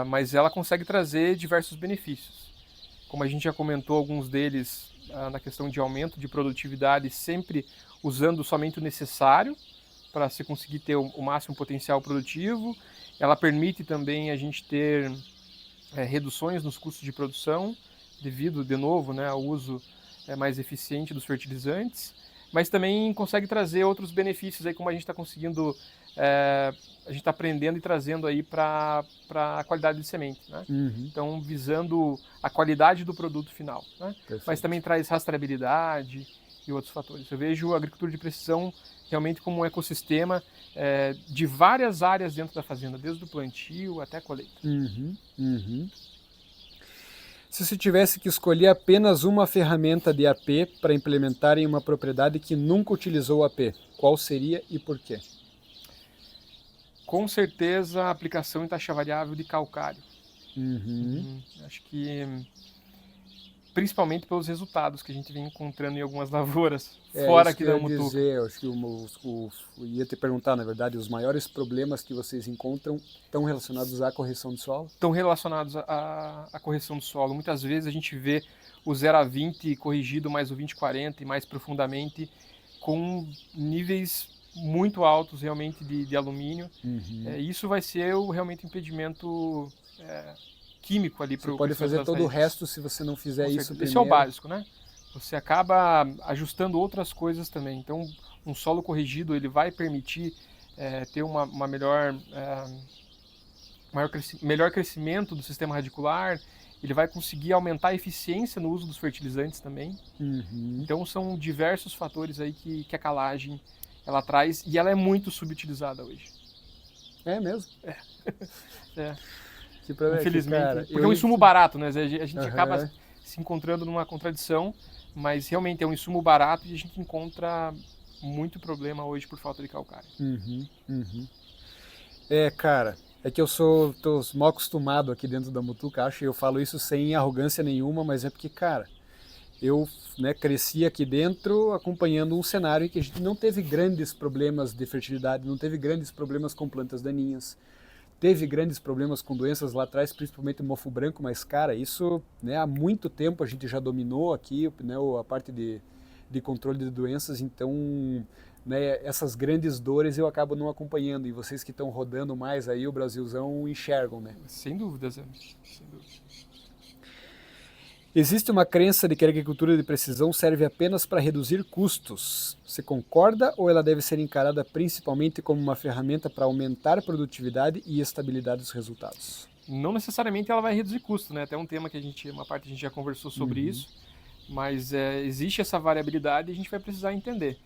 B: mas ela consegue trazer diversos benefícios. Como a gente já comentou alguns deles na questão de aumento de produtividade, sempre usando somente o necessário para se conseguir ter o máximo potencial produtivo. Ela permite também a gente ter reduções nos custos de produção, devido, de novo, né, ao uso mais eficiente dos fertilizantes, mas também consegue trazer outros benefícios, aí, como a gente está conseguindo, a gente está aprendendo e trazendo aí para a qualidade de semente. Né? Então, visando a qualidade do produto final. Né? Mas também traz rastreabilidade e outros fatores. Eu vejo a agricultura de precisão realmente como um ecossistema de várias áreas dentro da fazenda, desde o plantio até a colheita.
A: Se você tivesse que escolher apenas uma ferramenta de AP para implementar em uma propriedade que nunca utilizou o AP, qual seria e por quê?
B: Com certeza a aplicação em taxa variável de calcário. Acho que principalmente pelos resultados que a gente vem encontrando em algumas lavouras, fora aqui da Mutuca.
A: Acho que eu ia te perguntar, na verdade, os maiores problemas que vocês encontram estão relacionados à correção de solo?
B: Estão relacionados à correção do solo. Muitas vezes a gente vê o 0-20 corrigido mais o 20-40 e mais profundamente, com níveis muito altos realmente de alumínio. Isso vai ser realmente um impedimento químico ali para o
A: pode fazer todo o resto se você não fizer isso primeiro.
B: Esse é o básico, né? Você acaba ajustando outras coisas também. Então, um solo corrigido ele vai permitir ter uma melhor crescimento do sistema radicular. Ele vai conseguir aumentar a eficiência no uso dos fertilizantes também. Então, são diversos fatores aí que a calagem ela traz e ela é muito subutilizada hoje.
A: É mesmo?
B: Infelizmente, cara, porque é um insumo barato, né? A gente acaba se encontrando numa contradição, mas realmente é um insumo barato e a gente encontra muito problema hoje por falta de calcário.
A: Cara, é que tô mal acostumado aqui dentro da Mutuca, acho, e eu falo isso sem arrogância nenhuma, mas é porque, cara, eu cresci aqui dentro acompanhando um cenário em que a gente não teve grandes problemas de fertilidade, não teve grandes problemas com plantas daninhas, teve grandes problemas com doenças lá atrás, principalmente mofo branco, mas, cara, isso há muito tempo a gente já dominou aqui a parte de controle de doenças, então essas grandes dores eu acabo não acompanhando, e vocês que estão rodando mais aí, o Brasilzão enxergam, né?
B: Sem dúvida, Zé. Sem dúvida.
A: Existe uma crença de que a agricultura de precisão serve apenas para reduzir custos. Você concorda ou ela deve ser encarada principalmente como uma ferramenta para aumentar a produtividade e estabilidade dos resultados?
B: Não necessariamente ela vai reduzir custo, né? Até um tema que uma parte a gente já conversou sobre
A: Uhum.
B: isso, mas existe essa variabilidade e a gente vai precisar entender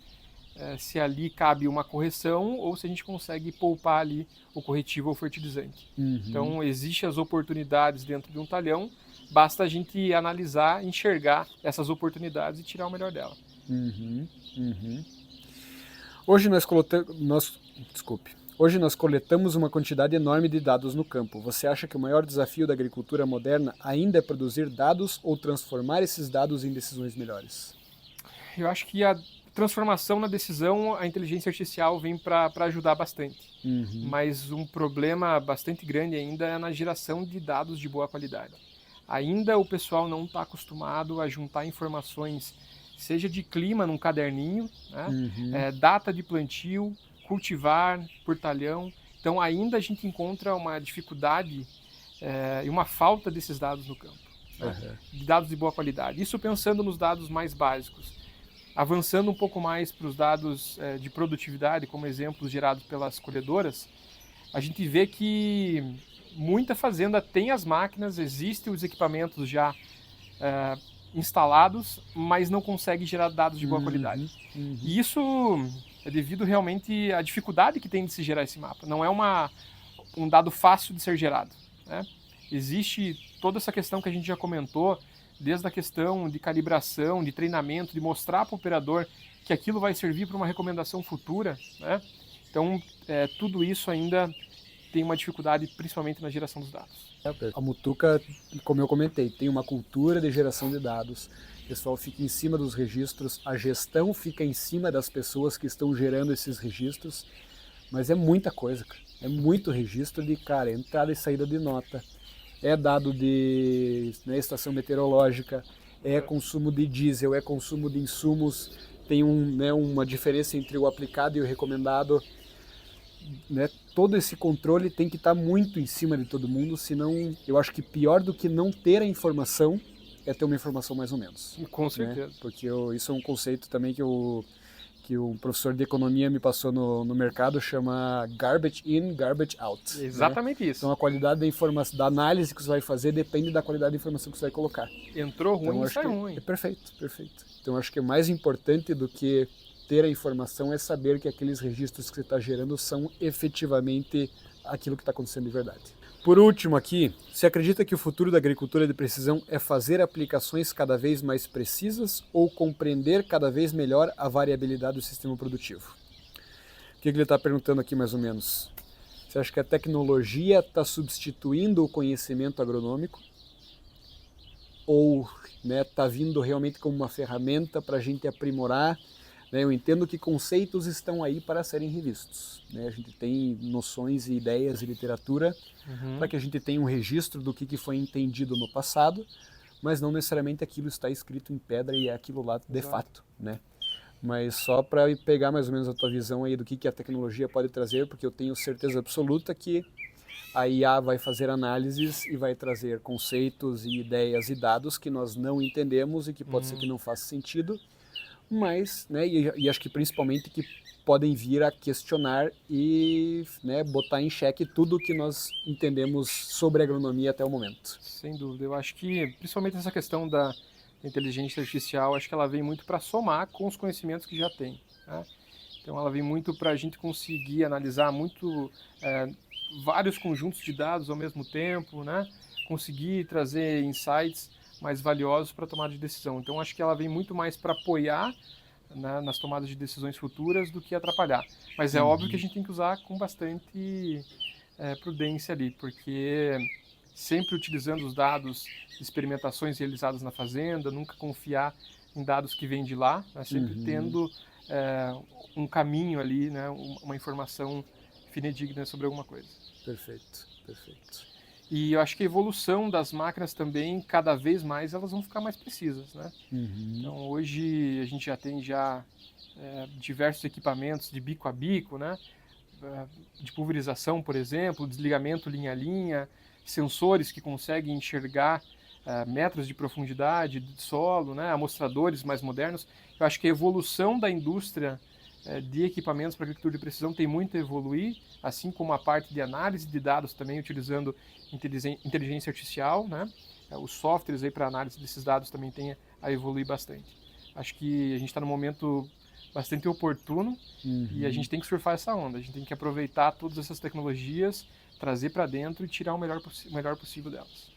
B: se ali cabe uma correção ou se a gente consegue poupar ali o corretivo ou fertilizante.
A: Uhum.
B: Então, existem as oportunidades dentro de um talhão, basta a gente analisar, enxergar essas oportunidades e tirar o melhor dela.
A: Uhum. Uhum. Hoje Hoje nós coletamos uma quantidade enorme de dados no campo. Você acha que o maior desafio da agricultura moderna ainda é produzir dados ou transformar esses dados em decisões melhores?
B: Eu acho que a transformação na decisão, a inteligência artificial vem para ajudar bastante.
A: Uhum.
B: Mas um problema bastante grande ainda é na geração de dados de boa qualidade. Ainda o pessoal não está acostumado a juntar informações, seja de clima num caderninho, né?
A: Uhum.
B: Data de plantio, cultivar por talhão. Então ainda a gente encontra uma dificuldade e uma falta desses dados no campo, né?
A: Uhum.
B: De dados de boa qualidade. Isso pensando nos dados mais básicos. Avançando um pouco mais para os dados de produtividade, como exemplos gerados pelas colhedoras, a gente vê que muita fazenda tem as máquinas, existem os equipamentos já instalados, mas não consegue gerar dados de boa qualidade.
A: Uhum.
B: E isso é devido realmente à dificuldade que tem de se gerar esse mapa. Não é um dado fácil de ser gerado, né? Existe toda essa questão que a gente já comentou, desde a questão de calibração, de treinamento, de mostrar para o operador que aquilo vai servir para uma recomendação futura, né? Então, tudo isso ainda tem uma dificuldade, principalmente na geração dos dados.
A: A Mutuca, como eu comentei, tem uma cultura de geração de dados. O pessoal fica em cima dos registros, a gestão fica em cima das pessoas que estão gerando esses registros, mas é muita coisa, cara. É muito registro de, cara, entrada e saída de nota, é dado de estação meteorológica, é consumo de diesel, é consumo de insumos, tem uma diferença entre o aplicado e o recomendado. Né, todo esse controle tem que estar muito em cima de todo mundo, senão eu acho que pior do que não ter a informação é ter uma informação mais ou menos.
B: Com certeza.
A: Né? Porque isso é um conceito também que o professor de economia me passou no mercado, chama garbage in, garbage out.
B: Exatamente
A: né?
B: isso.
A: Então a qualidade da informação, da análise que você vai fazer depende da qualidade da informação que você vai colocar.
B: Entrou ruim,
A: então,
B: sai ruim.
A: É perfeito, perfeito. Então acho que é mais importante do que ter a informação é saber que aqueles registros que você está gerando são efetivamente aquilo que está acontecendo de verdade. Por último aqui, você acredita que o futuro da agricultura de precisão é fazer aplicações cada vez mais precisas ou compreender cada vez melhor a variabilidade do sistema produtivo? O que ele está perguntando aqui mais ou menos? Você acha que a tecnologia está substituindo o conhecimento agronômico? Ou está vindo realmente como uma ferramenta para a gente aprimorar? Eu entendo que conceitos estão aí para serem revistos. A gente tem noções e ideias e literatura para que a gente tenha um registro do que foi entendido no passado, mas não necessariamente aquilo está escrito em pedra e é aquilo lá de fato. Mas só para pegar mais ou menos a tua visão aí do que a tecnologia pode trazer, porque eu tenho certeza absoluta que a IA vai fazer análises e vai trazer conceitos e ideias e dados que nós não entendemos e que pode ser que não faça sentido, mas, e acho que principalmente que podem vir a questionar e botar em xeque tudo o que nós entendemos sobre agronomia até o momento.
B: Sem dúvida, eu acho que principalmente essa questão da inteligência artificial, acho que ela vem muito para somar com os conhecimentos que já tem, né? Então ela vem muito para a gente conseguir analisar vários conjuntos de dados ao mesmo tempo, né? Conseguir trazer insights mais valiosos para a tomada de decisão. Então acho que ela vem muito mais para apoiar, né, nas tomadas de decisões futuras do que atrapalhar. Mas é óbvio que a gente tem que usar com bastante prudência ali, porque sempre utilizando os dados de experimentações realizadas na fazenda, nunca confiar em dados que vêm de lá, né, sempre tendo um caminho ali, né, uma informação fidedigna sobre alguma coisa.
A: Perfeito, perfeito.
B: E eu acho que a evolução das máquinas também, cada vez mais, elas vão ficar mais precisas, né? Então, hoje a gente já tem diversos equipamentos de bico a bico, né? De pulverização, por exemplo, desligamento linha a linha, sensores que conseguem enxergar metros de profundidade de solo, né, amostradores mais modernos. Eu acho que a evolução da indústria de equipamentos para agricultura de precisão tem muito a evoluir, assim como a parte de análise de dados também, utilizando inteligência artificial, né? Os softwares aí para análise desses dados também tem a evoluir bastante. Acho que a gente está num momento bastante oportuno e a gente tem que surfar essa onda, a gente tem que aproveitar todas essas tecnologias, trazer para dentro e tirar o melhor possível delas.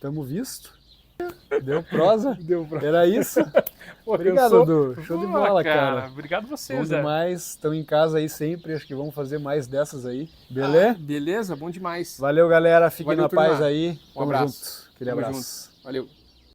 A: Tamo visto. Deu prosa?
B: Deu prosa.
A: Era isso?
B: Pô,
A: obrigado, Edu. Show de bola, cara.
B: Obrigado a você,
A: bom
B: Zé.
A: demais. Estão em casa aí sempre. Acho que vamos fazer mais dessas aí. Beleza?
B: Beleza, bom demais.
A: Valeu, galera. Fiquem
B: Valeu,
A: na paz
B: turma.
A: aí.
B: Um abraço.
A: Junto. Aquele
B: Tamo
A: abraço.
B: junto. Valeu.